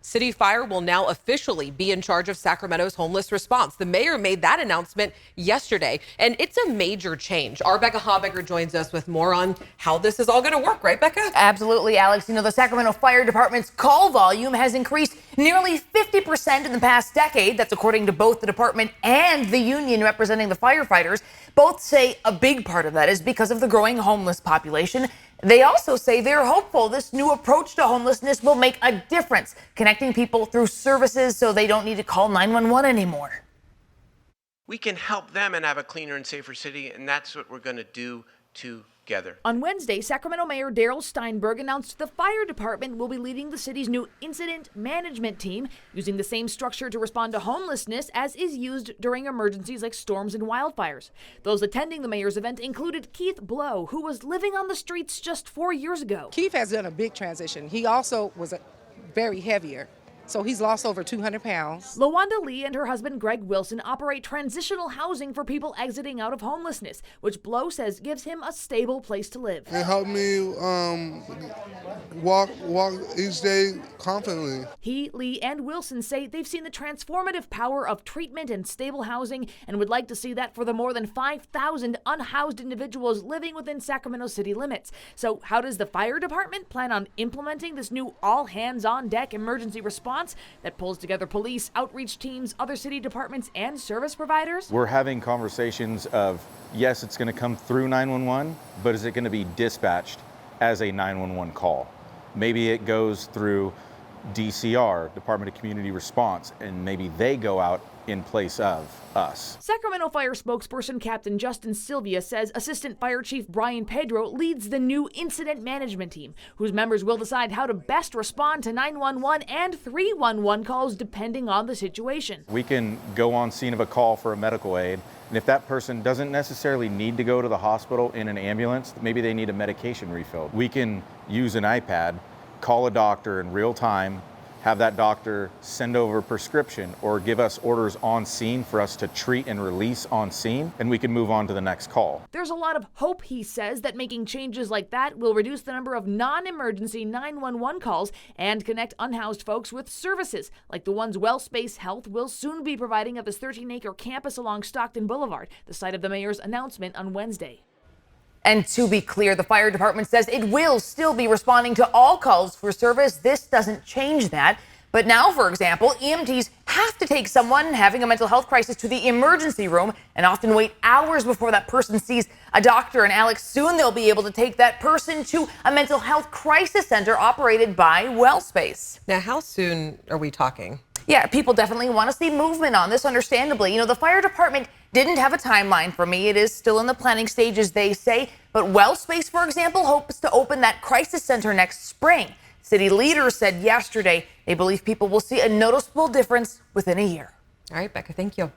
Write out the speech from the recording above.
City Fire will now officially be in charge of Sacramento's homeless response. The mayor made that announcement yesterday, and it's a major change. Our Becca Habecker joins us with more on how this is all going to work, right, Becca? Absolutely, Alex. You know, the Sacramento Fire Department's call volume has increased nearly 50% in the past decade. That's according to both the department and the union representing the firefighters. Both say a big part of that is because of the growing homeless population. They also say they're hopeful this new approach to homelessness will make a difference, connecting people through services so they don't need to call 911 anymore. We can help them and have a cleaner and safer city, and that's what we're going to do together. On Wednesday, Sacramento Mayor Darrell Steinberg announced the fire department will be leading the city's new incident management team, using the same structure to respond to homelessness as is used during emergencies like storms and wildfires. Those attending the mayor's event included Keith Blow, who was living on the streets just 4 years ago. Keith has done a big transition. He also was very heavier. So he's lost over 200 pounds. LaWanda Lee and her husband Greg Wilson operate transitional housing for people exiting out of homelessness, which Blow says gives him a stable place to live. It helped me walk each day confidently. He, Lee, and Wilson say they've seen the transformative power of treatment and stable housing and would like to see that for the more than 5,000 unhoused individuals living within Sacramento city limits. So how does the fire department plan on implementing this new all-hands-on-deck emergency response that pulls together police, outreach teams, other city departments, and service providers? We're having conversations of, yes, it's going to come through 911, but is it going to be dispatched as a 911 call? Maybe it goes through DCR, Department of Community Response, and maybe they go out in place of us. Sacramento Fire spokesperson Captain Justin Sylvia says Assistant Fire Chief Brian Pedro leads the new incident management team, whose members will decide how to best respond to 911 and 311 calls depending on the situation. We can go on scene of a call for a medical aid, and if that person doesn't necessarily need to go to the hospital in an ambulance, maybe they need a medication refill. We can use an iPad, call a doctor in real time, have that doctor send over a prescription or give us orders on scene for us to treat and release on scene, and we can move on to the next call. There's a lot of hope, he says, that making changes like that will reduce the number of non-emergency 911 calls and connect unhoused folks with services like the ones WellSpace Health will soon be providing at this 13-acre campus along Stockton Boulevard, the site of the mayor's announcement on Wednesday. And to be clear, the fire department says it will still be responding to all calls for service. This doesn't change that. But now, for example, EMTs have to take someone having a mental health crisis to the emergency room and often wait hours before that person sees a doctor. And Alex, soon they'll be able to take that person to a mental health crisis center operated by WellSpace. Now, how soon are we talking? Yeah, people definitely want to see movement on this, understandably. You know, the fire department didn't have a timeline for me. It is still in the planning stages, they say. But WellSpace, for example, hopes to open that crisis center next spring. City leaders said yesterday they believe people will see a noticeable difference within a year. All right, Becca, thank you.